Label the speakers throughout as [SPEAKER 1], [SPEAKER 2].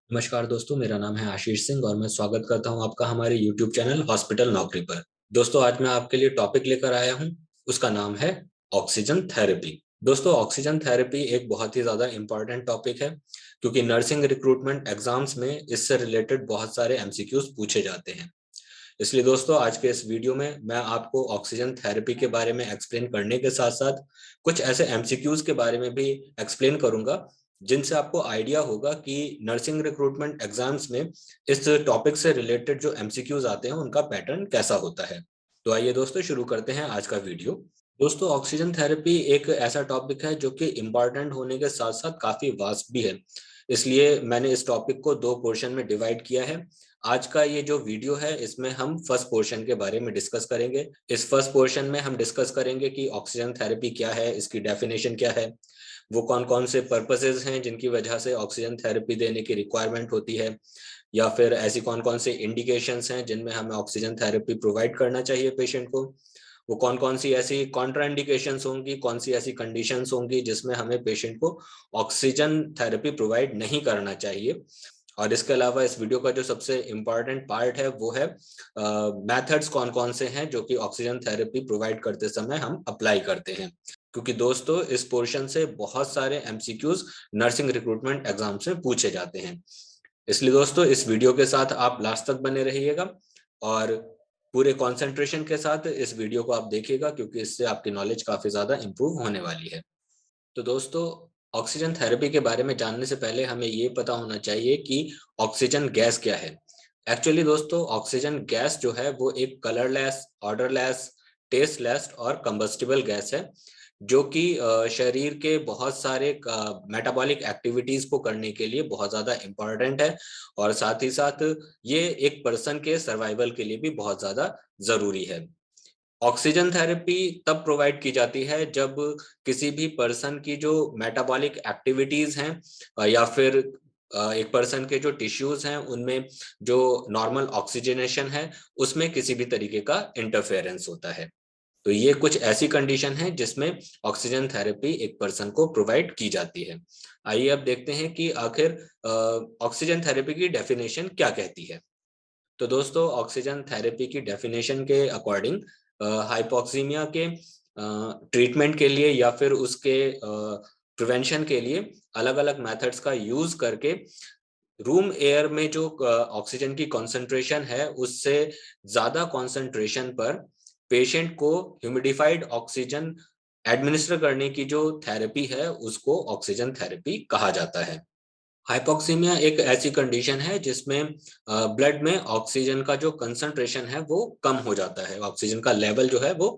[SPEAKER 1] नमस्कार दोस्तों, मेरा नाम है आशीष सिंह और मैं स्वागत करता हूं आपका हमारे YouTube चैनल हॉस्पिटल नौकरी पर। दोस्तों, आज मैं आपके लिए टॉपिक लेकर आया हूं। उसका नाम है ऑक्सीजन थेरेपी। दोस्तों, ऑक्सीजन थेरेपी एक बहुत ही ज़्यादा इम्पोर्टेंट टॉपिक है क्योंकि नर्सिंग रिक्रूटमेंट एग्जाम्स में इससे रिलेटेड बहुत सारे एमसीक्यूज पूछे जाते हैं। इसलिए दोस्तों, आज के इस वीडियो में मैं आपको ऑक्सीजन थेरेपी के बारे में एक्सप्लेन करने के साथ साथ कुछ ऐसे एमसीक्यूज के बारे में भी एक्सप्लेन करूंगा जिनसे आपको आइडिया होगा कि नर्सिंग रिक्रूटमेंट एग्जाम्स में इस टॉपिक से रिलेटेड जो एमसीक्यूज आते हैं उनका पैटर्न कैसा होता है। तो आइए दोस्तों, शुरू करते हैं आज का वीडियो। दोस्तों, ऑक्सीजन थेरेपी एक ऐसा टॉपिक है जो कि इम्पॉर्टेंट होने के साथ साथ काफी वास्ट भी है। इसलिए मैंने इस टॉपिक को दो पोर्शन में डिवाइड किया है। आज का ये जो वीडियो है इसमें हम फर्स्ट पोर्शन के बारे में डिस्कस करेंगे। इस फर्स्ट पोर्शन में हम डिस्कस करेंगे कि ऑक्सीजन थेरेपी क्या है, इसकी डेफिनेशन क्या है, वो कौन कौन से पर्पसेस हैं जिनकी वजह से ऑक्सीजन थेरेपी देने की रिक्वायरमेंट होती है, या फिर ऐसी कौन कौन से इंडिकेशंस हैं जिनमें हमें ऑक्सीजन थेरेपी प्रोवाइड करना चाहिए पेशेंट को। वो कौन कौन सी ऐसी कॉन्ट्राइंडिकेशंस होंगी, कौन सी ऐसी कंडीशंस होंगी जिसमें हमें पेशेंट को ऑक्सीजन थेरेपी प्रोवाइड नहीं करना चाहिए। और इसके अलावा इस वीडियो का जो सबसे इम्पॉर्टेंट पार्ट है वो है मेथड्स कौन कौन से हैं जो कि ऑक्सीजन थेरेपी प्रोवाइड करते समय हम अप्लाई करते हैं, क्योंकि दोस्तों इस पोर्शन से बहुत सारे एमसीक्यूज नर्सिंग रिक्रूटमेंट एग्जाम से पूछे जाते हैं। इसलिए दोस्तों, इस वीडियो के साथ आप लास्ट तक बने रहिएगा और पूरे कंसंट्रेशन के साथ इस वीडियो को आप देखिएगा, क्योंकि इससे आपकी नॉलेज काफी ज्यादा इंप्रूव होने वाली है। तो दोस्तों, ऑक्सीजन थेरेपी के बारे में जानने से पहले हमें ये पता होना चाहिए कि ऑक्सीजन गैस क्या है। एक्चुअली दोस्तों, ऑक्सीजन गैस जो है वो एक कलरलेस, ऑर्डरलेस, टेस्टलेस और कंबस्टिबल गैस है, जो कि शरीर के बहुत सारे मेटाबॉलिक एक्टिविटीज को करने के लिए बहुत ज्यादा इम्पोर्टेंट है। और साथ ही साथ ये एक पर्सन के सर्वाइवल के लिए भी बहुत ज्यादा जरूरी है। ऑक्सीजन थेरेपी तब प्रोवाइड की जाती है जब किसी भी पर्सन की जो मेटाबॉलिक एक्टिविटीज हैं या फिर एक पर्सन के जो टिश्यूज हैं उनमें जो नॉर्मल ऑक्सीजनेशन है उसमें किसी भी तरीके का इंटरफेरेंस होता है। तो ये कुछ ऐसी कंडीशन है जिसमें ऑक्सीजन थेरेपी एक पर्सन को प्रोवाइड की जाती है। आइए अब देखते हैं कि आखिर ऑक्सीजन थेरेपी की डेफिनेशन क्या कहती है। तो दोस्तों, ऑक्सीजन थेरेपी की डेफिनेशन के अकॉर्डिंग हाइपोक्सीमिया के ट्रीटमेंट के लिए या फिर उसके प्रिवेंशन के लिए अलग अलग मेथड्स का यूज करके रूम एयर में जो ऑक्सीजन की कॉन्सेंट्रेशन है उससे ज्यादा कॉन्सेंट्रेशन पर पेशेंट को ह्यूमिडिफाइड ऑक्सीजन एडमिनिस्टर करने की जो थेरेपी है उसको ऑक्सीजन थेरेपी कहा जाता है। हाइपोक्सीमिया एक ऐसी कंडीशन है जिसमें ब्लड में ऑक्सीजन का जो कंसंट्रेशन है वो कम हो जाता है, ऑक्सीजन का लेवल जो है वो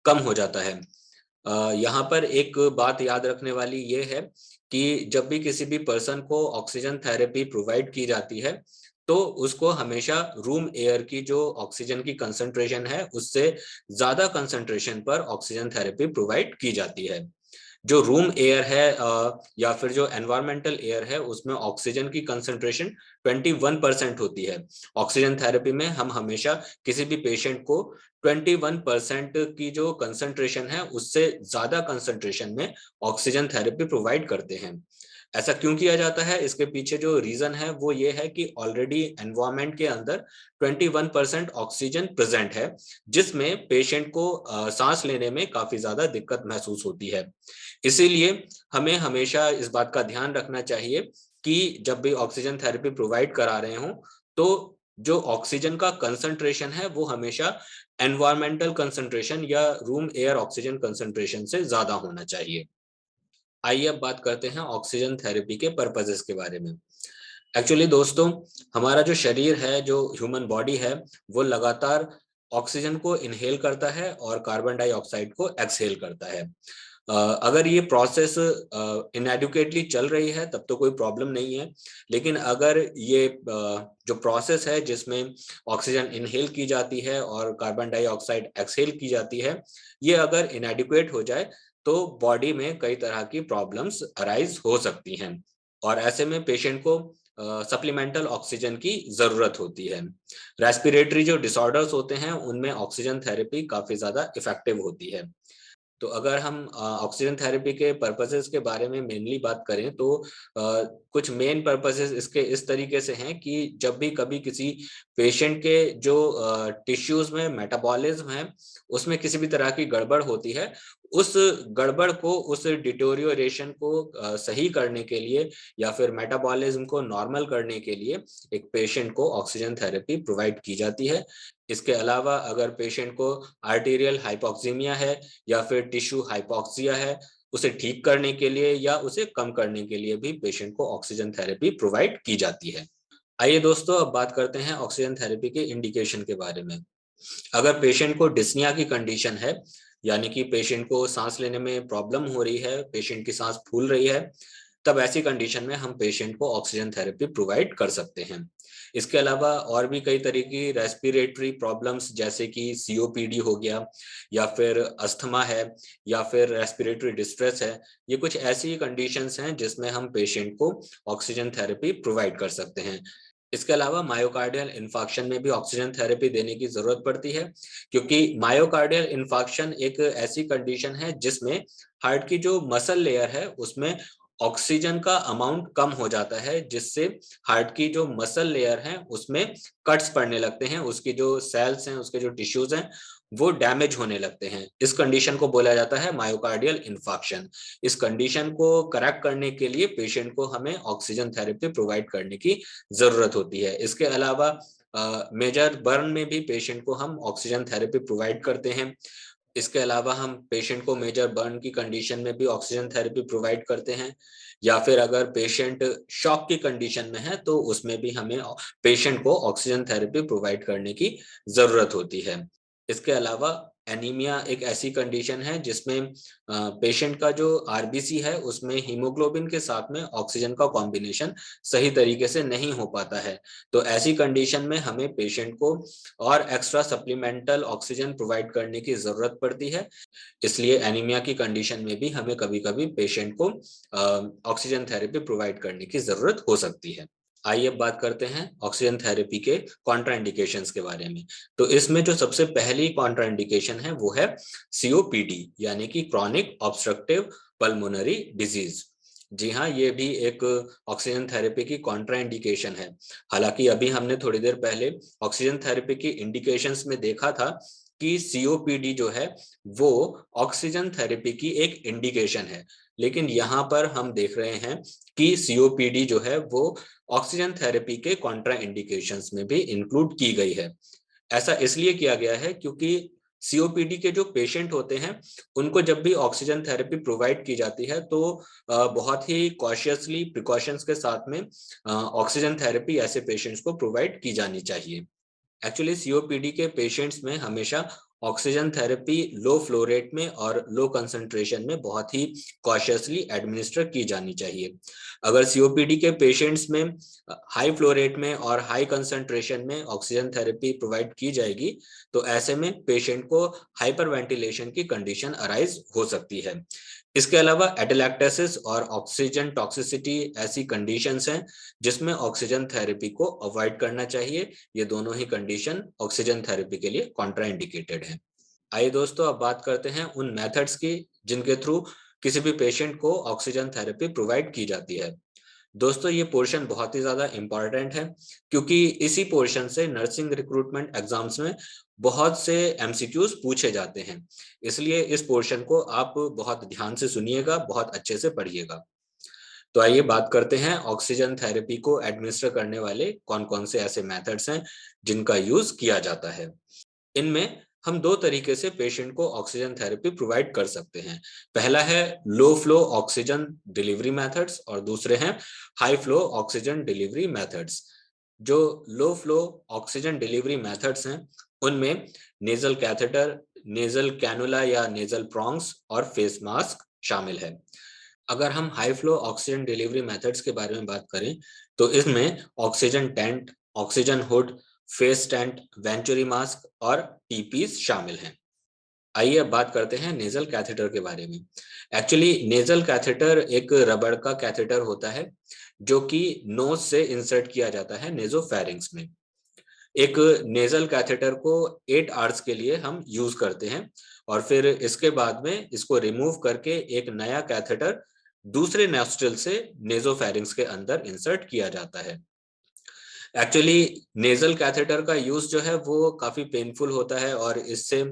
[SPEAKER 1] कम हो जाता है। यहाँ पर एक बात याद रखने वाली ये है कि जब भी किसी भी पर्सन को ऑक्सीजन थेरेपी प्रोवाइड की जाती है तो उसको हमेशा रूम एयर की जो ऑक्सीजन की कंसंट्रेशन है उससे ज्यादा कंसंट्रेशन पर ऑक्सीजन थेरेपी प्रोवाइड की जाती है। जो रूम एयर है या फिर जो एनवायरमेंटल एयर है उसमें ऑक्सीजन की कंसंट्रेशन 21% होती है। ऑक्सीजन थेरेपी में हम हमेशा किसी भी पेशेंट को 21% की जो कंसंट्रेशन है उससे ज्यादा कंसंट्रेशन में ऑक्सीजन थेरेपी प्रोवाइड करते हैं। ऐसा क्यों किया जाता है, इसके पीछे जो रीजन है वो ये है कि ऑलरेडी एनवायरमेंट के अंदर 21% ऑक्सीजन प्रेजेंट है, जिसमें पेशेंट को सांस लेने में काफी ज्यादा दिक्कत महसूस होती है। इसीलिए हमें हमेशा इस बात का ध्यान रखना चाहिए कि जब भी ऑक्सीजन थेरेपी प्रोवाइड करा रहे हों तो जो ऑक्सीजन का कंसंट्रेशन है वो हमेशा एनवायरमेंटल कंसंट्रेशन या रूम एयर ऑक्सीजन कंसंट्रेशन से ज्यादा होना चाहिए। आइए अब बात करते हैं ऑक्सीजन थेरेपी के पर्पसेस के बारे में। एक्चुअली दोस्तों, हमारा जो शरीर है, जो ह्यूमन बॉडी है, वो लगातार ऑक्सीजन को इनहेल करता है और कार्बन डाइऑक्साइड को एक्सहेल करता है। अगर ये प्रोसेस इनएडुकेटली चल रही है तब तो कोई प्रॉब्लम नहीं है, लेकिन अगर ये जो प्रोसेस है जिसमें ऑक्सीजन इनहेल की जाती है और कार्बन डाइऑक्साइड एक्सहेल की जाती है, ये अगर इनएडुकेट हो जाए तो बॉडी में कई तरह की प्रॉब्लम्स अराइज हो सकती हैं और ऐसे में पेशेंट को सप्लीमेंटल ऑक्सीजन की जरूरत होती है। रेस्पिरेटरी जो डिसऑर्डर्स होते हैं उनमें ऑक्सीजन थेरेपी काफी ज्यादा इफेक्टिव होती है। तो अगर हम ऑक्सीजन थेरेपी के पर्पसेस के बारे में मेनली बात करें तो कुछ मेन पर्पसेस इसके इस तरीके से हैं कि जब भी कभी किसी पेशेंट के जो टिश्यूज में मेटाबॉलिज्म है उसमें किसी भी तरह की गड़बड़ होती है, उस गड़बड़ को, उस डिटोरियोरेशन को सही करने के लिए या फिर मेटाबॉलिज्म को नॉर्मल करने के लिए एक पेशेंट को ऑक्सीजन थेरेपी प्रोवाइड की जाती है। इसके अलावा अगर पेशेंट को आर्टीरियल हाइपोक्सीमिया है या फिर टिश्यू हाइपोक्सिया है, उसे ठीक करने के लिए या उसे कम करने के लिए भी पेशेंट को ऑक्सीजन थेरेपी प्रोवाइड की जाती है। आइए दोस्तों, अब बात करते हैं ऑक्सीजन थेरेपी के इंडिकेशन के बारे में। अगर पेशेंट को डिस्निया की कंडीशन है, यानी कि पेशेंट को सांस लेने में प्रॉब्लम हो रही है, पेशेंट की सांस फूल रही है, तब ऐसी कंडीशन में हम पेशेंट को ऑक्सीजन थेरेपी प्रोवाइड कर सकते हैं। इसके अलावा और भी कई तरह की रेस्पिरेटरी प्रॉब्लम्स जैसे कि सीओपीडी हो गया या फिर अस्थमा है या फिर रेस्पिरेटरी डिस्ट्रेस है, ये कुछ ऐसी कंडीशंस हैं जिसमें हम पेशेंट को ऑक्सीजन थेरेपी प्रोवाइड कर सकते हैं। इसके अलावा मायोकार्डियल इन्फार्क्शन में भी ऑक्सीजन थेरेपी देने की जरूरत पड़ती है, क्योंकि मायोकार्डियल इन्फार्क्शन एक ऐसी कंडीशन है जिसमें हार्ट की जो मसल लेयर है उसमें ऑक्सीजन का अमाउंट कम हो जाता है, जिससे हार्ट की जो मसल लेयर है उसमें कट्स पड़ने लगते हैं, उसकी जो सेल्स हैं, उसके जो टिश्यूज हैं वो डैमेज होने लगते हैं। इस कंडीशन को बोला जाता है मायोकार्डियल इन्फार्क्शन। इस कंडीशन को करेक्ट करने के लिए पेशेंट को हमें ऑक्सीजन थेरेपी प्रोवाइड करने की जरूरत होती है। इसके अलावा मेजर बर्न में भी पेशेंट को हम ऑक्सीजन थेरेपी प्रोवाइड करते हैं। इसके अलावा हम पेशेंट को मेजर बर्न की कंडीशन में भी ऑक्सीजन थेरेपी प्रोवाइड करते हैं, या फिर अगर पेशेंट शॉक की कंडीशन में है तो उसमें भी हमें पेशेंट को ऑक्सीजन थेरेपी प्रोवाइड करने की जरूरत होती है। इसके अलावा एनीमिया एक ऐसी कंडीशन है जिसमें पेशेंट का जो आरबीसी है उसमें हीमोग्लोबिन के साथ में ऑक्सीजन का कॉम्बिनेशन सही तरीके से नहीं हो पाता है। तो ऐसी कंडीशन में हमें पेशेंट को और एक्स्ट्रा सप्लीमेंटल ऑक्सीजन प्रोवाइड करने की जरूरत पड़ती है। इसलिए एनीमिया की कंडीशन में भी हमें कभी-कभी पेशेंट को ऑक्सीजन थेरेपी प्रोवाइड करने की जरूरत हो सकती है। आइए अब बात करते हैं ऑक्सीजन थेरेपी के कॉन्ट्राइंडिकेशंस के बारे में। तो इसमें जो सबसे पहली कॉन्ट्राइंडिकेशन है वो है सीओपीडी, यानी कि क्रॉनिक ऑब्स्ट्रक्टिव पल्मोनरी डिजीज। जी हाँ, ये भी एक ऑक्सीजन थेरेपी की कॉन्ट्राइंडिकेशन है। हालांकि अभी हमने थोड़ी देर पहले ऑक्सीजन थेरेपी की इंडिकेशंस में देखा था कि सीओपीडी जो है वो ऑक्सीजन थेरेपी की एक इंडिकेशन है, लेकिन यहाँ पर हम देख रहे हैं कि सीओपीडी जो है वो ऑक्सीजन थेरेपी के कॉन्ट्रा इंडिकेशंस में भी इंक्लूड की गई है। ऐसा इसलिए किया गया है क्योंकि सीओपीडी के जो पेशेंट होते हैं उनको जब भी ऑक्सीजन थेरेपी प्रोवाइड की जाती है तो बहुत ही कॉशियसली प्रिकॉशंस के साथ में ऑक्सीजन थेरेपी ऐसे पेशेंट्स को प्रोवाइड की जानी चाहिए। एक्चुअली सीओपीडी के पेशेंट्स में हमेशा oxygen therapy low flow rate में और लो कंसंट्रेशन में बहुत ही कॉशियसली एडमिनिस्टर की जानी चाहिए। अगर सीओपीडी के पेशेंट्स में हाई फ्लो रेट में और हाई कंसंट्रेशन में ऑक्सीजन थेरेपी प्रोवाइड की जाएगी तो ऐसे में पेशेंट को हाइपर वेंटिलेशन की कंडीशन अराइज हो सकती है। इसके अलावा एटेलैक्टेसिस और ऑक्सीजन टॉक्सिसिटी ऐसी कंडीशंस हैं जिसमें ऑक्सीजन थेरेपी को अवॉइड करना चाहिए। ये दोनों ही कंडीशन ऑक्सीजन थेरेपी के लिए कॉन्ट्राइंडिकेटेड है। आइए दोस्तों, अब बात करते हैं उन मेथड्स की जिनके थ्रू किसी भी पेशेंट को ऑक्सीजन थेरेपी प्रोवाइड की जाती है। दोस्तों, ये पोर्शन बहुत ही ज्यादा इंपॉर्टेंट है क्योंकि इसी पोर्शन से नर्सिंग रिक्रूटमेंट एग्जाम्स में बहुत से एमसीक्यूज पूछे जाते हैं। इसलिए इस पोर्शन को आप बहुत ध्यान से सुनिएगा, बहुत अच्छे से पढ़िएगा। तो आइए बात करते हैं ऑक्सीजन थेरेपी को एडमिनिस्टर करने वाले कौन कौन से ऐसे मेथड्स हैं जिनका यूज किया जाता है। इनमें हम दो तरीके से पेशेंट को ऑक्सीजन थेरेपी प्रोवाइड कर सकते हैं। पहला है low flow oxygen delivery methods और दूसरे हैं high flow oxygen delivery methods. जो low flow oxygen delivery methods हैं उनमें नेजल कैथेटर, नेजल कैनुला या नेजल प्रॉन्ग्स और फेस मास्क शामिल है। अगर हम high flow oxygen delivery methods के बारे में बात करें तो इसमें oxygen tent, oxygen hood, face tent, venturi mask और टीपीज शामिल हैं। आइए अब बात करते हैं नेजल कैथेटर के बारे में। एक्चुअली नेजल कैथेटर एक रबड़ का कैथेटर होता है जो कि नोज से इंसर्ट किया जाता है नेजोफेरिंक्स में। एक नेजल कैथेटर को 8 आवर्स के लिए हम यूज करते हैं और फिर इसके बाद में इसको रिमूव करके एक नया कैथेटर दूसरे नॉस्ट्रिल से नेजोफेरिंक्स के अंदर इंसर्ट किया जाता है। एक्चुअली नेजल कैथेटर का यूज जो है वो काफी पेनफुल होता है और इससे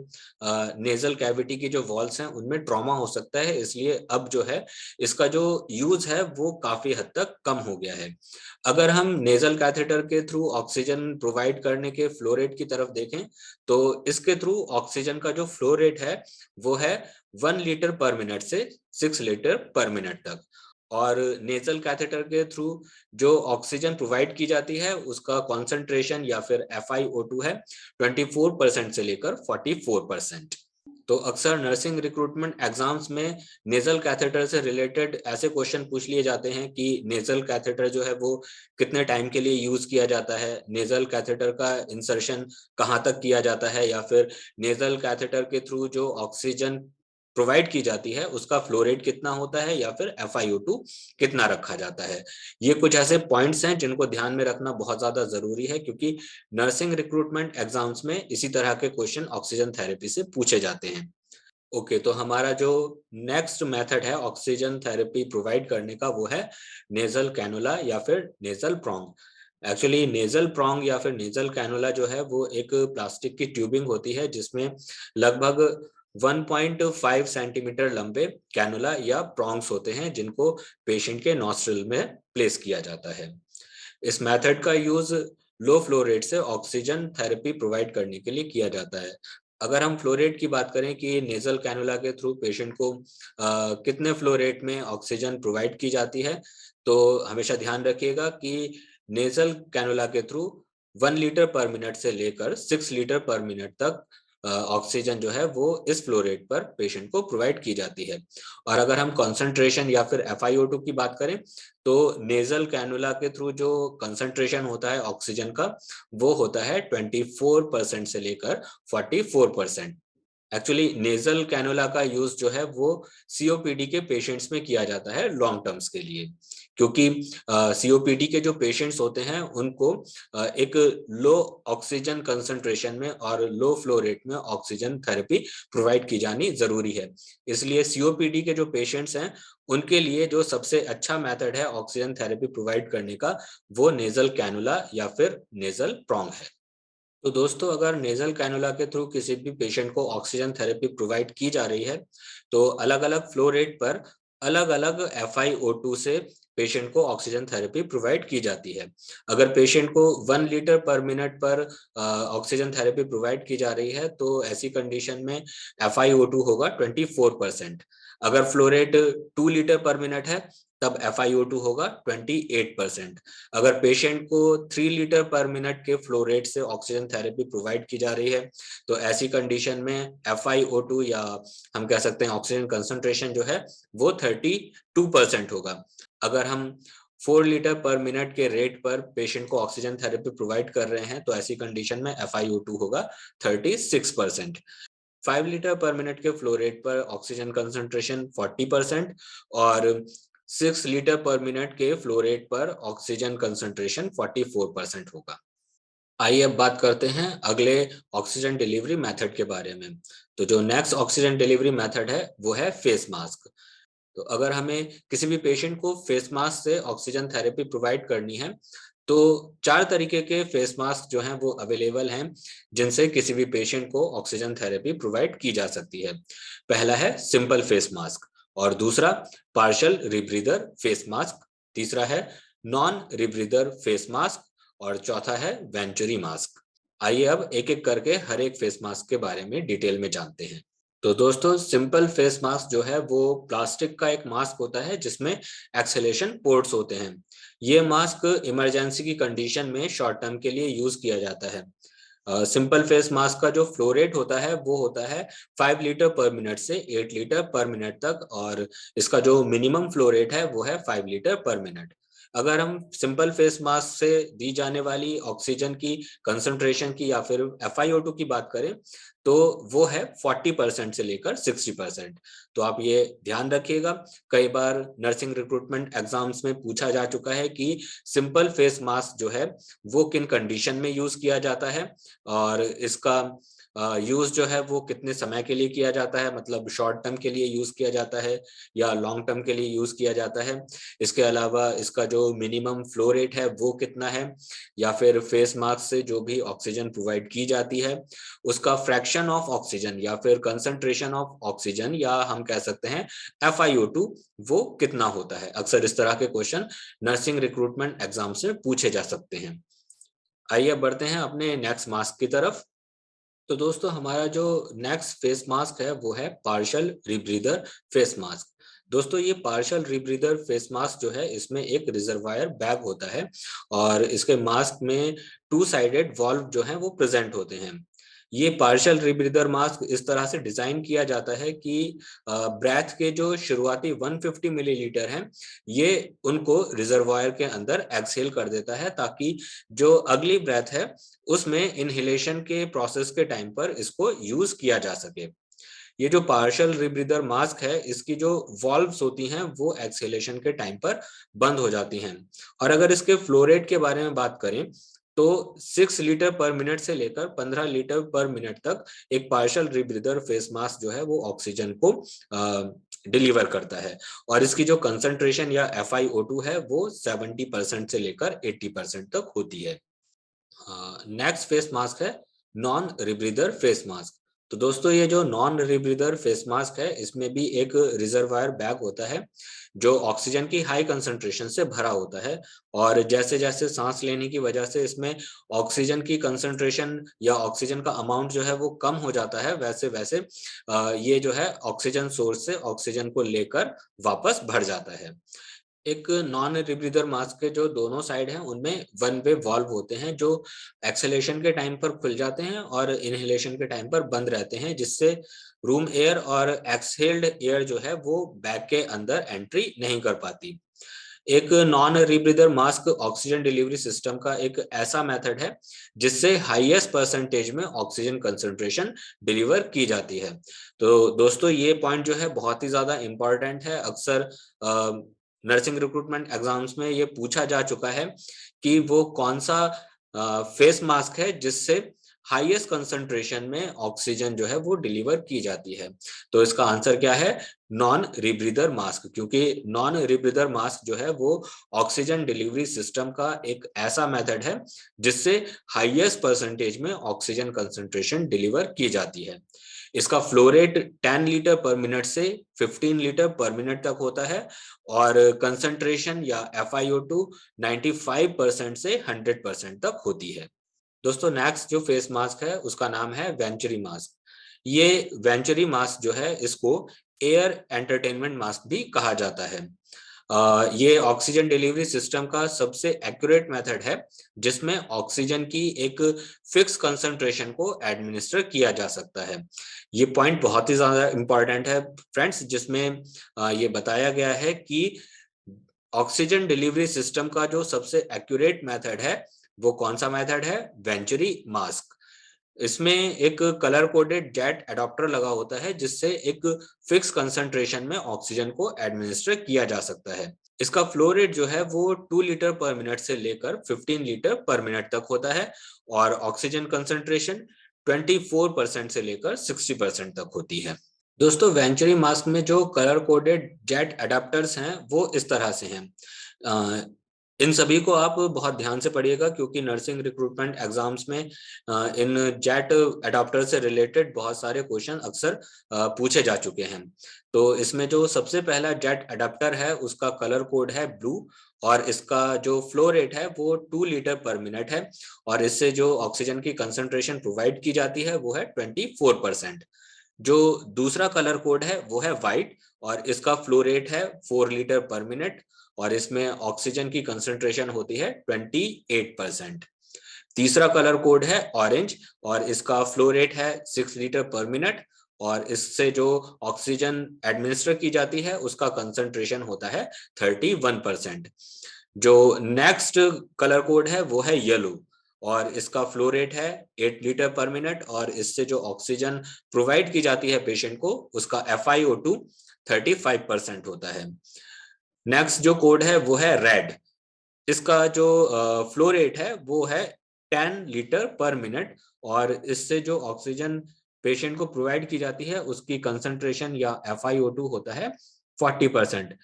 [SPEAKER 1] नेजल कैविटी की जो वॉल्स हैं उनमें ट्रॉमा हो सकता है, इसलिए अब जो है इसका जो यूज है वो काफी हद तक कम हो गया है। अगर हम नेजल कैथेटर के थ्रू ऑक्सीजन प्रोवाइड करने के फ्लो रेट की तरफ देखें तो इसके थ्रू ऑक्सीजन का जो फ्लो रेट है वो है 1 लीटर पर मिनट से 6 लीटर पर मिनट तक। और नेजल कैथेटर के थ्रू जो ऑक्सीजन प्रोवाइड की जाती है उसका कॉन्सेंट्रेशन या फिर FiO2 है 24% से लेकर 44%। तो अक्सर नर्सिंग रिक्रूटमेंट एग्जाम्स में नेजल कैथेटर से रिलेटेड ऐसे क्वेश्चन पूछ लिए जाते हैं कि नेजल कैथेटर जो है वो कितने टाइम के लिए यूज किया जाता है, नेजल कैथेटर का इंसर्शन कहाँ तक किया जाता है, या फिर नेजल कैथेटर के थ्रू जो ऑक्सीजन प्रोवाइड की जाती है उसका फ्लो रेट कितना होता है या फिर FiO2 कितना रखा जाता है। ये कुछ ऐसे पॉइंट्स हैं जिनको ध्यान में रखना बहुत ज्यादा जरूरी है क्योंकि नर्सिंग रिक्रूटमेंट एग्जाम्स में इसी तरह के क्वेश्चन ऑक्सीजन थेरेपी से पूछे जाते हैं। ओके, तो हमारा जो नेक्स्ट मेथड है ऑक्सीजन थेरेपी प्रोवाइड करने का वो है नेजल कैनुला या फिर nasal prong. Actually nasal prong या फिर नेजल कैनुला जो है वो एक प्लास्टिक की ट्यूबिंग होती है जिसमें लगभग 1.5 सेंटीमीटर लंबे कैनुला या प्रोंग्स होते हैं जिनको पेशेंट के नॉस्ट्रिल में प्लेस किया जाता है। इस मेथड का यूज लो फ्लो रेट से ऑक्सीजन थेरेपी प्रोवाइड करने के लिए किया जाता है। अगर हम फ्लो रेट की बात करें कि नेजल कैनुला के थ्रू पेशेंट को कितने फ्लो रेट में ऑक्सीजन प्रोवाइड की जाती है, तो हमेशा ध्यान रखिएगा कि नेजल कैनुला के थ्रू 1 लीटर पर मिनट से लेकर 6 लीटर पर मिनट तक ऑक्सीजन जो है वो इस फ्लो रेट पर पेशेंट को प्रोवाइड की जाती है। और अगर हम कॉन्सेंट्रेशन या फिर FiO2 की बात करें तो नेजल कैनुला के थ्रू जो कंसंट्रेशन होता है ऑक्सीजन का वो होता है 24% से लेकर 44%। एक्चुअली नेजल कैनुला का यूज जो है वो COPD के पेशेंट्स में किया जाता है लॉन्ग टर्म्स के लिए, क्योंकि COPD के जो पेशेंट्स होते हैं उनको एक लो ऑक्सीजन कंसंट्रेशन में और लो फ्लो रेट में ऑक्सीजन थेरेपी प्रोवाइड की जानी जरूरी है। इसलिए COPD के जो पेशेंट्स हैं उनके लिए जो सबसे अच्छा मेथड है ऑक्सीजन थेरेपी प्रोवाइड करने का वो नेजल कैनुला या फिर नेजल प्रोंग है। तो दोस्तों, अगर नेजल कैनुला के थ्रू किसी भी पेशेंट को ऑक्सीजन थेरेपी प्रोवाइड की जा रही है तो अलग अलग फ्लो रेट पर अलग अलग FiO2 से पेशेंट को ऑक्सीजन थेरेपी प्रोवाइड की जाती है। अगर पेशेंट को 1 लीटर पर मिनट पर ऑक्सीजन थेरेपी प्रोवाइड की जा रही है तो ऐसी कंडीशन में FiO2 होगा 24%। अगर flow rate 2 litre per minute है तब FiO2 होगा 28%। अगर पेशेंट को 3 लीटर पर मिनट के फ्लो रेट से ऑक्सीजन थेरेपी प्रोवाइड की जा रही है तो ऐसी कंडीशन में FiO2 या हम कह सकते हैं ऑक्सीजन कंसंट्रेशन जो है वो 32% होगा। अगर हम 4 लीटर पर मिनट के रेट पर पेशेंट को ऑक्सीजन थेरेपी प्रोवाइड कर रहे हैं तो ऐसी कंडीशन में FiO2 होगा 36%। 5 लीटर पर मिनट के फ्लो रेट पर ऑक्सीजन कंसंट्रेशन 40% और 6 लीटर पर मिनट के फ्लो रेट पर ऑक्सीजन कंसंट्रेशन 44% होगा। आइए अब बात करते हैं अगले ऑक्सीजन डिलीवरी मेथड के बारे में। तो जो नेक्स्ट ऑक्सीजन डिलीवरी मेथड है वो है फेस मास्क। तो अगर हमें किसी भी पेशेंट को फेस मास्क से ऑक्सीजन थेरेपी प्रोवाइड करनी है तो 4 तरीके के फेस मास्क जो हैं वो अवेलेबल हैं जिनसे किसी भी पेशेंट को ऑक्सीजन थेरेपी प्रोवाइड की जा सकती है। पहला है सिंपल फेस मास्क और दूसरा पार्शियल रिब्रीदर फेस मास्क, तीसरा है नॉन रिब्रीदर फेस मास्क और चौथा है वेंचुरी मास्क। आइए अब एक एक करके हर एक फेस मास्क के बारे में डिटेल में जानते हैं। तो दोस्तों, सिंपल फेस मास्क जो है वो प्लास्टिक का एक मास्क होता है जिसमें एक्सहेलेशन पोर्ट्स होते हैं। ये मास्क इमरजेंसी की कंडीशन में शॉर्ट टर्म के लिए यूज किया जाता है। सिंपल फेस मास्क का जो फ्लो रेट होता है वो होता है 5 लीटर पर मिनट से 8 लीटर पर मिनट तक और इसका जो मिनिमम फ्लो रेट है वो है 5 लीटर पर मिनट। अगर हम सिंपल फेस मास्क से दी जाने वाली ऑक्सीजन की कंसंट्रेशन की या फिर FiO2 की बात करें तो वो है 40% से लेकर 60%। तो आप ये ध्यान रखिएगा। कई बार नर्सिंग रिक्रूटमेंट एग्जाम्स में पूछा जा चुका है कि सिंपल फेस मास्क जो है वो किन कंडीशन में यूज किया जाता है, और इसका यूज जो है वो कितने समय के लिए किया जाता है, मतलब शॉर्ट टर्म के लिए यूज किया जाता है या लॉन्ग टर्म के लिए यूज किया जाता है। इसके अलावा इसका जो मिनिमम फ्लो रेट है वो कितना है, या फिर फेस मास्क से जो भी ऑक्सीजन प्रोवाइड की जाती है उसका फ्रैक्शन ऑफ ऑक्सीजन या फिर कंसंट्रेशन ऑफ ऑक्सीजन, या हम कह सकते हैं FiO2, वो कितना होता है। अक्सर इस तरह के क्वेश्चन नर्सिंग रिक्रूटमेंट एग्जाम से पूछे जा सकते हैं। आइए अब बढ़ते हैं अपने नेक्स्ट मास्क की तरफ। तो दोस्तों हमारा जो नेक्स्ट फेस मास्क है वो है पार्शियल रीब्रीदर फेस मास्क। दोस्तों ये पार्शियल रीब्रीदर फेस मास्क जो है इसमें एक रिजर्वायर बैग होता है, और इसके मास्क में 2 साइडेड वॉल्व जो है वो प्रेजेंट होते हैं। ये पार्शियल रीब्रीदर मास्क इस तरह से डिजाइन किया जाता है कि ब्रेथ के जो शुरुआती 150 मिलीलीटर हैं ये उनको रिजर्वायर के अंदर एक्सहेल कर देता है, ताकि जो अगली ब्रेथ है उसमें इनहेलेशन के प्रोसेस के टाइम पर इसको यूज किया जा सके। ये जो पार्शियल रिब्रीदर मास्क है इसकी जो वॉल्व्स होती हैं वो एक्सहेलेशन के टाइम पर बंद हो जाती हैं। और अगर इसके फ्लो रेट के बारे में बात करें तो 6 लीटर पर मिनट से लेकर 15 लीटर पर मिनट तक एक पार्शियल रिब्रीदर फेस मास्क जो है वो ऑक्सीजन को डिलीवर करता है। और इसकी जो कंसंट्रेशन या FiO2 है वो 70% से लेकर 80% तक होती है। नेक्स्ट फेस मास्क है नॉन रिब्रीदर फेस मास्क। तो दोस्तों ये जो नॉन रिब्रीदर फेस मास्क है इसमें भी एक रिजर्वायर बैग होता है जो ऑक्सीजन की हाई कंसंट्रेशन से भरा होता है, और जैसे जैसे सांस लेने की वजह से इसमें ऑक्सीजन की कंसंट्रेशन या ऑक्सीजन का अमाउंट जो है वो कम हो जाता है, वैसे वैसे ये जो है ऑक्सीजन सोर्स से ऑक्सीजन को लेकर वापस भर जाता है। एक नॉन रिब्रीदर मास्क के जो दोनों साइड हैं उनमें वन वे वॉल्व होते हैं जो एक्सेलेशन के टाइम पर खुल जाते हैं और इनहेलेशन के टाइम पर बंद रहते हैं, जिससे रूम एयर और एक्सहेल्ड एयर जो है वो बैग के अंदर एंट्री नहीं कर पाती। एक non rebreather mask oxygen delivery system का एक ऐसा मेथड है जिससे हाईएस्ट परसेंटेज में ऑक्सीजन कंसंट्रेशन डिलीवर की जाती है। तो दोस्तों ये पॉइंट जो है बहुत ही ज्यादा इंपॉर्टेंट है। अक्सर नर्सिंग रिक्रूटमेंट एग्जाम्स में ये पूछा जा चुका है कि वो कौन सा फेस मास्क है जिससे हाईएस्ट कंसंट्रेशन में ऑक्सीजन जो है वो डिलीवर की जाती है। तो इसका आंसर क्या है? नॉन रिब्रीदर मास्क, क्योंकि नॉन रिब्रीदर मास्क जो है वो ऑक्सीजन डिलीवरी सिस्टम का एक ऐसा मेथड है जिससे हाईएस्ट परसेंटेज में ऑक्सीजन कंसंट्रेशन डिलीवर की जाती है। इसका flow rate 10 litre per minute से 15 लीटर पर मिनट तक होता है, और कंसंट्रेशन या FiO2 95% से 100% तक होती है। दोस्तों नेक्स्ट जो फेस मास्क है उसका नाम है वेंचुरी मास्क। ये वेंचुरी मास्क जो है इसको एयर एंटरटेनमेंट मास्क भी कहा जाता है। ये ऑक्सीजन डिलीवरी सिस्टम का सबसे एक्यूरेट मेथड है जिसमें ऑक्सीजन की एक फिक्स कंसंट्रेशन को एडमिनिस्टर किया जा सकता है। ये पॉइंट बहुत ही ज्यादा इंपॉर्टेंट है फ्रेंड्स, जिसमें ये बताया गया है कि ऑक्सीजन डिलीवरी सिस्टम का जो सबसे एक्यूरेट मेथड है वो कौन सा मेथड है? Venturi mask. इसमें एक कलर कोडेड जेट एडाप्टर लगा होता है जिससे एक फिक्स कंसंट्रेशन में ऑक्सीजन को एडमिनिस्टर किया जा सकता है। इसका फ्लो रेट जो है वो 2 लीटर पर मिनट से लेकर 15 लीटर पर मिनट तक होता है, और ऑक्सीजन कंसंट्रेशन 24% से लेकर 60% तक होती है। दोस्तों वेंचुरी मास्क में जो कलर कोडेड जेट अडाप्टर्स हैं वो इस तरह से हैं। इन सभी को आप बहुत ध्यान से पढ़िएगा क्योंकि नर्सिंग रिक्रूटमेंट एग्जाम्स में इन जेट अडाप्टर से रिलेटेड बहुत सारे क्वेश्चन अक्सर पूछे जा चुके हैं। तो इसमें जो सबसे पहला जेट अडाप्टर है उसका कलर कोड है ब्लू, और इसका जो फ्लो रेट है वो 2 लीटर पर मिनट है, और इससे जो ऑक्सीजन की कंसंट्रेशन प्रोवाइड की जाती है वो है 24%। जो दूसरा कलर कोड है वो है व्हाइट, और इसका फ्लो रेट है 4 लीटर पर मिनट, और इसमें ऑक्सीजन की कंसंट्रेशन होती है 28%। तीसरा कलर कोड है ऑरेंज, और इसका फ्लो रेट है 6 लीटर पर मिनट, और इससे जो ऑक्सीजन एडमिनिस्टर की जाती है उसका कंसंट्रेशन होता है 31%। जो नेक्स्ट कलर कोड है वो है येलो, और इसका फ्लो रेट है 8 लीटर पर मिनट और इससे जो ऑक्सीजन प्रोवाइड की जाती है पेशेंट को उसका FiO2 35% होता है। नेक्स्ट जो कोड है वो है रेड। इसका जो फ्लो रेट है वो है 10 लीटर पर मिनट और इससे जो ऑक्सीजन पेशेंट को प्रोवाइड की जाती है उसकी कंसंट्रेशन या FiO2 होता है 40%।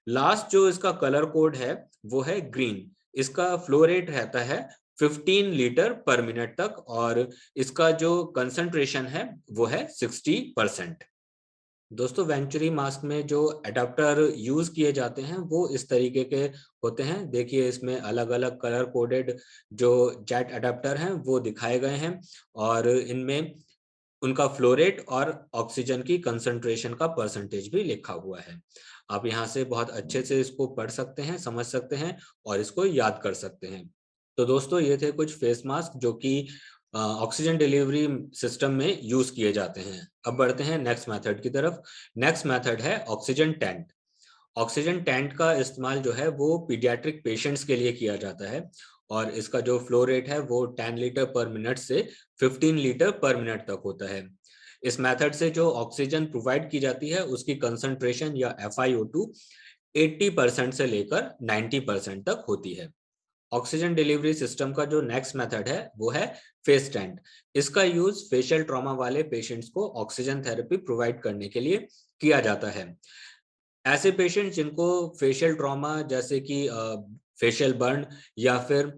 [SPEAKER 1] लास्ट जो इसका कलर कोड है वो है ग्रीन। इसका फ्लो रेट रहता है 15 लीटर पर मिनट तक और इसका जो कंसंट्रेशन है वो है 60%। दोस्तों वेंचुरी मास्क में जो अडेप्टर यूज किए जाते हैं वो इस तरीके के होते हैं। देखिए इसमें अलग अलग कलर कोडेड जो जेट अडेप्टर हैं वो दिखाए गए हैं और इनमें उनका फ्लो रेट और ऑक्सीजन की कंसंट्रेशन का परसेंटेज भी लिखा हुआ है। आप यहाँ से बहुत अच्छे से इसको पढ़ सकते हैं, समझ सकते हैं और इसको याद कर सकते हैं। तो दोस्तों ये थे कुछ फेस मास्क जो कि ऑक्सीजन डिलीवरी सिस्टम में यूज किए जाते हैं। अब बढ़ते हैं नेक्स्ट मेथड की तरफ। नेक्स्ट मेथड है ऑक्सीजन टेंट। ऑक्सीजन टेंट का इस्तेमाल जो है वो पीडियाट्रिक पेशेंट्स के लिए किया जाता है और इसका जो फ्लो रेट है वो 10 लीटर पर मिनट से 15 लीटर पर मिनट तक होता है। इस मेथड से जो ऑक्सीजन प्रोवाइड की जाती है उसकी कंसंट्रेशन या FiO2 80% से लेकर 90% तक होती है। ऑक्सीजन डिलीवरी सिस्टम का जो नेक्स्ट मेथड है वो है फेस टेंट। इसका यूज फेशियल ट्रॉमा वाले पेशेंट्स को ऑक्सीजन थेरेपी प्रोवाइड करने के लिए किया जाता है। ऐसे पेशेंट जिनको फेशियल ट्रॉमा जैसे कि फेशियल बर्न या फिर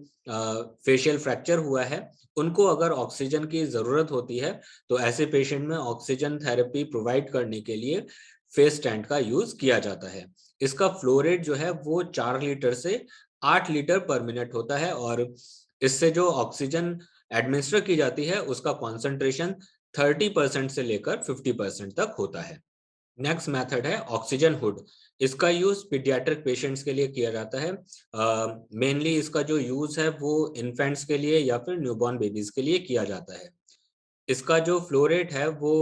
[SPEAKER 1] फेशियल फ्रैक्चर हुआ है उनको अगर ऑक्सीजन की जरूरत होती है तो ऐसे पेशेंट में ऑक्सीजन थेरेपी प्रोवाइड करने के लिए फेस टेंट का यूज किया जाता है। इसका फ्लो रेट जो है वो 4 लीटर से 8 लीटर पर मिनट होता है और इससे जो ऑक्सीजन एडमिनिस्टर की जाती है उसका कॉन्सेंट्रेशन 30% से लेकर 50% तक होता है। नेक्स्ट मेथड है ऑक्सीजन हुड। इसका यूज पीडियाट्रिक पेशेंट्स के लिए किया जाता है। मेनली इसका जो यूज है वो इन्फेंट्स के लिए या फिर न्यूबॉर्न बेबीज के लिए किया जाता है। इसका जो फ्लो रेट है वो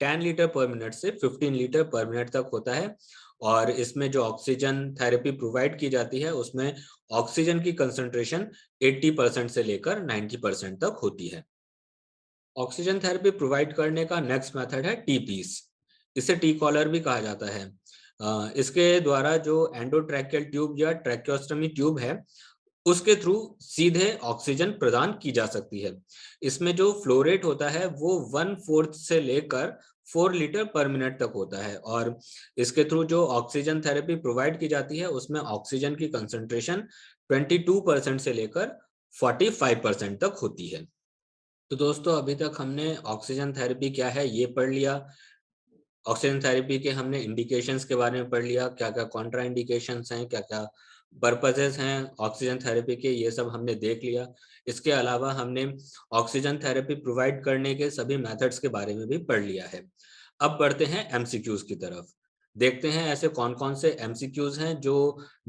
[SPEAKER 1] 10 लीटर पर मिनट से 15 लीटर पर मिनट तक होता है और इसमें जो ऑक्सीजन थेरेपी प्रोवाइड की जाती है उसमें ऑक्सीजन की कंसंट्रेशन 80% से लेकर 90% तक होती है। ऑक्सीजन थेरेपी प्रोवाइड करने का नेक्स्ट मेथड है टी पीस। इसे टी कॉलर भी कहा जाता है। इसके द्वारा जो एंडोट्रैकियल ट्यूब या ट्रैकियोस्टमी ट्यूब है उसके थ्रू सीधे ऑक्सीजन प्रदान की जा सकती है। इसमें जो फ्लो रेट होता है वो 1/4 से लेकर 4 लीटर पर मिनट तक होता है और इसके थ्रू जो ऑक्सीजन थेरेपी प्रोवाइड की जाती है उसमें ऑक्सीजन की कंसंट्रेशन 22% से लेकर 45% तक होती है। तो दोस्तों अभी तक हमने ऑक्सीजन थेरेपी क्या है ये पढ़ लिया। ऑक्सीजन थेरेपी के हमने इंडिकेशंस के बारे में पढ़ लिया, क्या क्या कॉन्ट्रा इंडिकेशंस हैं, क्या क्या पर्पसेस हैं ऑक्सीजन थेरेपी के, ये सब हमने देख लिया। इसके अलावा हमने ऑक्सीजन थेरेपी प्रोवाइड करने के सभी मेथड्स के बारे में भी पढ़ लिया है। अब बढ़ते हैं एमसीक्यूज की तरफ। देखते हैं ऐसे कौन कौन से एमसीक्यूज हैं जो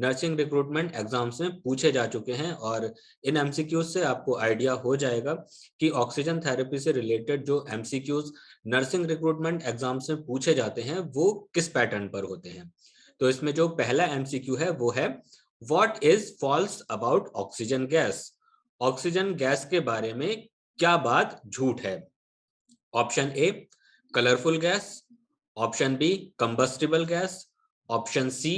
[SPEAKER 1] नर्सिंग रिक्रूटमेंट एग्जाम्स में पूछे जा चुके हैं और इन एमसीक्यूज से आपको आइडिया हो जाएगा कि ऑक्सीजन थेरेपी से रिलेटेड जो एमसीक्यूज नर्सिंग रिक्रूटमेंट एग्जाम्स में पूछे जाते हैं वो किस पैटर्न पर होते हैं। तो इसमें जो पहला एमसीक्यू है वो है what is false about oxygen gas. Oxygen gas के बारे में क्या बात झूठ है। Option A colourful gas, option B combustible gas, option C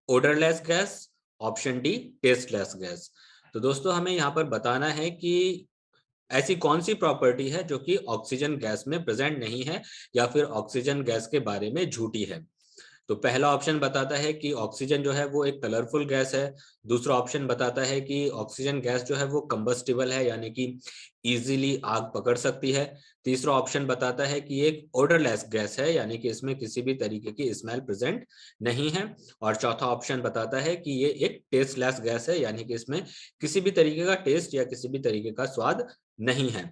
[SPEAKER 1] odourless gas, option D tasteless gas. तो दोस्तों हमें यहाँ पर बताना है कि ऐसी कौन सी प्रॉपर्टी है जो कि ऑक्सीजन गैस में प्रेजेंट नहीं है या फिर ऑक्सीजन गैस के बारे में झूठी है। तो पहला ऑप्शन बताता है कि ऑक्सीजन जो है वो एक कलरफुल गैस है। दूसरा ऑप्शन बताता है कि ऑक्सीजन गैस जो है वो कंबस्टिबल है यानी कि इजीली आग पकड़ सकती है। तीसरा ऑप्शन बताता है कि एक ओडरलेस गैस है यानी कि इसमें किसी भी तरीके की स्मेल प्रेजेंट नहीं है। और चौथा ऑप्शन बताता है कि ये एक टेस्टलेस गैस है यानी कि इसमें किसी भी तरीके का टेस्ट या किसी भी तरीके का स्वाद नहीं है।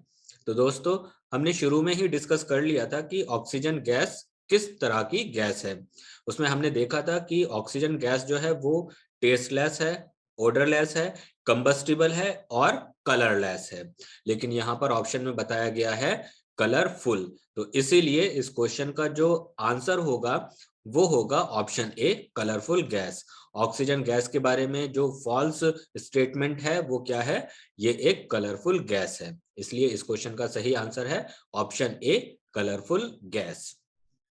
[SPEAKER 1] तो दोस्तों हमने शुरू में ही डिस्कस कर लिया था कि ऑक्सीजन गैस किस तरह की गैस है। उसमें हमने देखा था कि ऑक्सीजन गैस जो है वो टेस्टलेस है, ओडरलेस है, कंबस्टिबल है और कलरलेस है। लेकिन यहाँ पर ऑप्शन में बताया गया है कलरफुल। तो इसीलिए इस क्वेश्चन का जो आंसर होगा वो होगा option A colourful gas. Oxygen gas के बारे में जो फॉल्स स्टेटमेंट है वो क्या है, ये एक कलरफुल गैस है। इसलिए इस क्वेश्चन का सही आंसर है ऑप्शन ए कलरफुल गैस।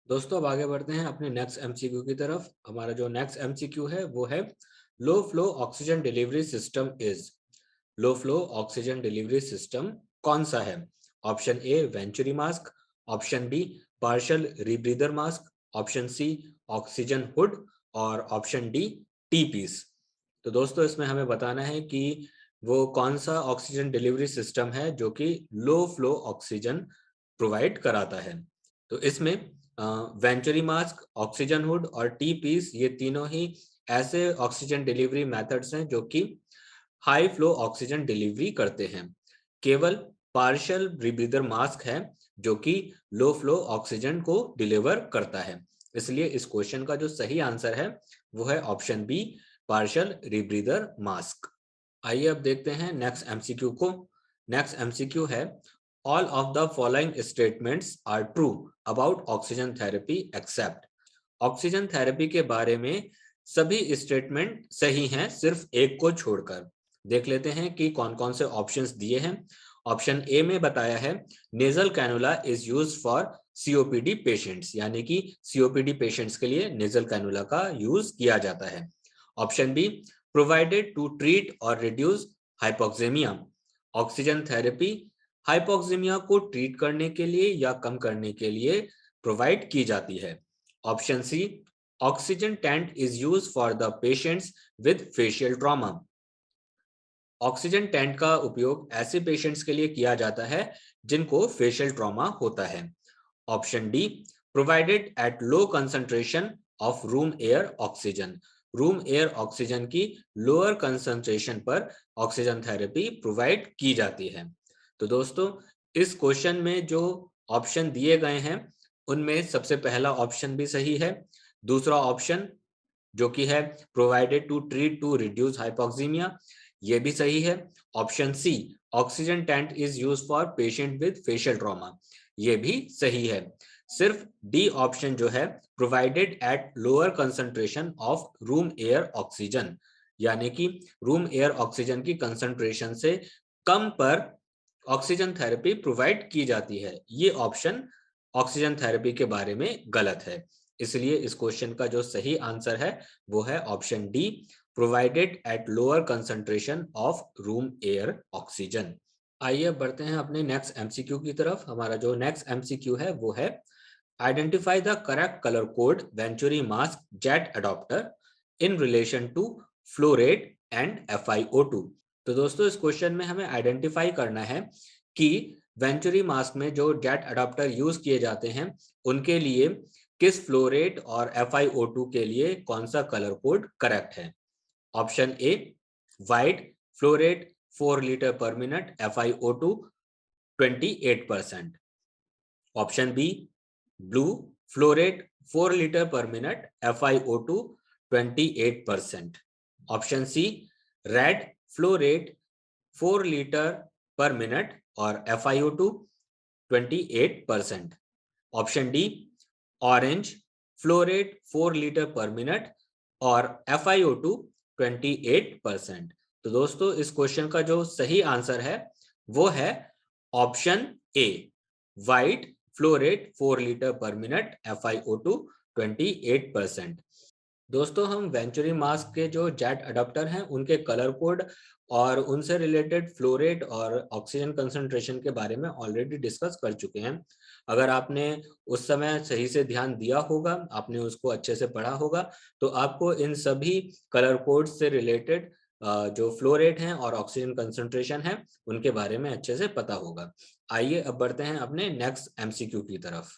[SPEAKER 1] दोस्तों अब आगे बढ़ते हैं अपने नेक्स्ट एमसीक्यू की तरफ। हमारा जो नेक्स्ट एमसीक्यू है वो है low flow oxygen delivery system is. Low flow oxygen delivery system कौन सा है? Option A venturi mask, option B partial rebreather mask, option C oxygen hood और ऑप्शन डी टी पीस। तो दोस्तों इसमें हमें बताना है कि वो कौन सा ऑक्सीजन डिलीवरी सिस्टम है जो कि लो फ्लो ऑक्सीजन प्रोवाइड कराता है। तो इसमें वेंचुरी मास्क, ऑक्सीजन हुड और टी पीस ये तीनों ही ऐसे ऑक्सीजन डिलीवरी मेथड्स हैं जो कि हाई फ्लो ऑक्सीजन डिलीवरी करते हैं। केवल पार्शियल रीब्रीदर मास्क है जो कि लो फ्लो ऑक्सीजन को डिलीवर करता है। इसलिए इस क्वेश्चन का जो सही आंसर है वो है option B partial rebreather mask. आइए अब देखते हैं नेक्स्ट एमसीक्यू को। नेक्स्ट एमसीक्यू है all of the following statements are true about oxygen therapy except. Oxygen therapy के बारे में सभी स्टेटमेंट सही हैं सिर्फ एक को छोड़कर। देख लेते हैं कि कौन कौन से ऑप्शंस दिए हैं। ऑप्शन ए में बताया है nasal cannula is used for COPD patients, यानी कि सीओपीडी पेशेंट्स के लिए नेजल कैनुला का यूज किया जाता है। Option B provided to treat और reduce hypoxemia. Oxygen therapy hypoxemia को ट्रीट करने के लिए या कम करने के लिए प्रोवाइड की जाती है। Option C oxygen tent is used for the patients with facial trauma. Oxygen tent का उपयोग ऐसे पेशेंट्स के लिए किया जाता है जिनको फेशियल ट्रॉमा होता है। Option D provided at low concentration of room air oxygen. Room air oxygen की लोअर कंसंट्रेशन पर ऑक्सीजन थेरेपी प्रोवाइड की जाती है। तो दोस्तों इस क्वेश्चन में जो ऑप्शन दिए गए हैं उनमें सबसे पहला ऑप्शन भी सही है। दूसरा ऑप्शन जो कि है provided to treat to reduce hypoxemia, ये भी सही है। Option C oxygen tent is use for patient with facial trauma, ये भी सही है। सिर्फ डी ऑप्शन जो है provided at lower concentration of room air oxygen, यानी कि रूम एयर ऑक्सीजन की कंसंट्रेशन से कम पर ऑक्सीजन थेरेपी प्रोवाइड की जाती है, ये ऑप्शन ऑक्सीजन थेरेपी के बारे में गलत है। इसलिए इस क्वेश्चन का जो सही आंसर है वो है option D provided at lower concentration of room air oxygen. आइए बढ़ते हैं अपने नेक्स्ट एमसीक्यू की तरफ। हमारा जो नेक्स्ट एमसीक्यू है वो है identify the correct colour code venturi mask jet adapter in relation to flow rate and FiO2। तो दोस्तों इस क्वेश्चन में हमें आइडेंटिफाई करना है कि वेंचुरी मास्क में जो जेट अडॉप्टर यूज किए जाते हैं उनके लिए किस फ्लो रेट और FiO2 के लिए कौन सा कलर कोड करेक्ट है। Option A white flow rate 4 litre per minute FiO2 28%। Option B blue flow rate 4 litre per minute FiO2 28%। Option C red flow rate 4 litre per minute और FiO2 28%। Option D orange flow rate 4 litre per minute और FiO2 28%। तो दोस्तों इस question का जो सही answer है वो है option A white flow rate 4 litre per minute FiO2 28%। दोस्तों हम वेंचुरी मास्क के जो जेट अडॉप्टर हैं उनके कलर कोड और उनसे रिलेटेड फ्लो रेट और ऑक्सीजन कंसंट्रेशन के बारे में ऑलरेडी डिस्कस कर चुके हैं। अगर आपने उस समय सही से ध्यान दिया होगा, आपने उसको अच्छे से पढ़ा होगा, तो आपको इन सभी कलर कोड से रिलेटेड जो फ्लो रेट हैं और ऑक्सीजन कंसंट्रेशन है उनके बारे में अच्छे से पता होगा। आइए अब बढ़ते हैं अपने नेक्स्ट एमसीक्यू की तरफ।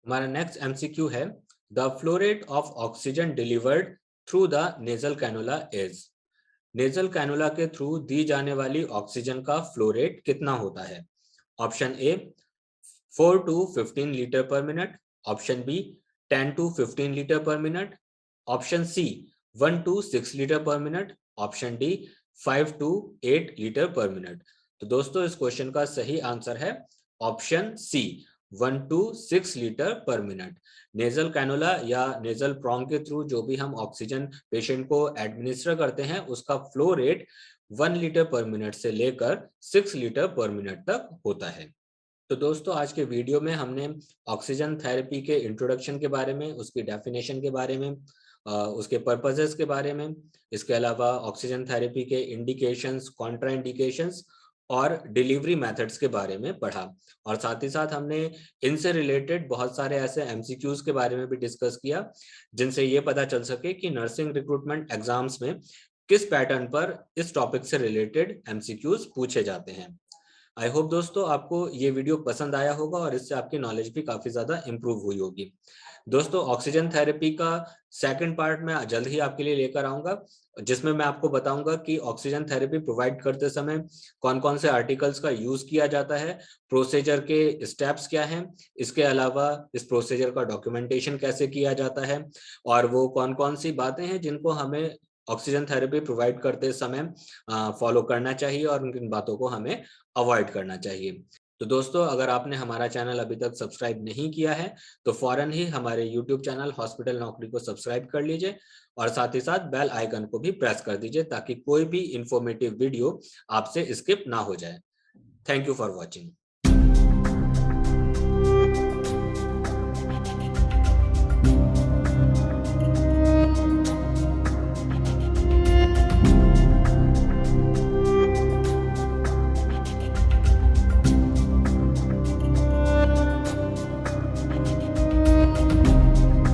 [SPEAKER 1] हमारा नेक्स्ट एमसीक्यू है the flow rate of oxygen delivered through the nasal cannula is. Nasal cannula के थ्रू दी जाने वाली ऑक्सीजन का फ्लो रेट कितना होता है। Option A 4 to 15 litre per minute, option B 10 to 15 litre per minute, option C 1 to 6 litre per minute, option D 5 to 8 litre per minute. तो दोस्तों इस क्वेश्चन का सही आंसर है option C 1 to 6 litre per minute. Nasal cannula या nasal prong के through जो भी हम ऑक्सीजन पेशेंट को एडमिनिस्टर करते हैं उसका flow rate 1 litre per minute से लेकर 6 लीटर पर मिनट तक होता है। तो दोस्तों आज के वीडियो में हमने ऑक्सीजन थेरेपी के इंट्रोडक्शन के बारे में, उसकी डेफिनेशन के बारे में, उसके पर्पसेस के बारे में, इसके अलावा ऑक्सीजन थेरेपी के इंडिकेशंस, कॉन्ट्राइंडिकेशंस और डिलीवरी मेथड्स के बारे में पढ़ा। और साथ ही साथ हमने इनसे रिलेटेड बहुत सारे ऐसे एमसीक्यूज के बारे में भी डिस्कस किया जिनसे ये पता चल सके कि नर्सिंग रिक्रूटमेंट एग्जाम्स में किस पैटर्न पर इस टॉपिक से रिलेटेड एमसीक्यूज पूछे जाते हैं। आई होप दोस्तों आपको ये वीडियो पसंद आया होगा और इससे आपकी नॉलेज भी काफी ज्यादा इंप्रूव हुई होगी। दोस्तों ऑक्सीजन थेरेपी का सेकंड पार्ट मैं जल्द ही आपके लिए लेकर आऊंगा जिसमें मैं आपको बताऊंगा कि ऑक्सीजन थेरेपी प्रोवाइड करते समय कौन कौन से आर्टिकल्स का यूज किया जाता है, प्रोसीजर के स्टेप्स क्या हैं, इसके अलावा इस प्रोसीजर का डॉक्यूमेंटेशन कैसे किया जाता है और वो कौन कौन सी बातें हैं जिनको हमें ऑक्सीजन थेरेपी प्रोवाइड करते समय फॉलो करना चाहिए और उन बातों को हमें अवॉइड करना चाहिए। तो दोस्तों अगर आपने हमारा चैनल अभी तक सब्सक्राइब नहीं किया है तो फौरन ही हमारे यूट्यूब चैनल हॉस्पिटल नौकरी को सब्सक्राइब कर लीजिए और साथ ही साथ बेल आइकन को भी प्रेस कर दीजिए ताकि कोई भी इंफॉर्मेटिव वीडियो आपसे स्किप ना हो जाए। Thank you for watching.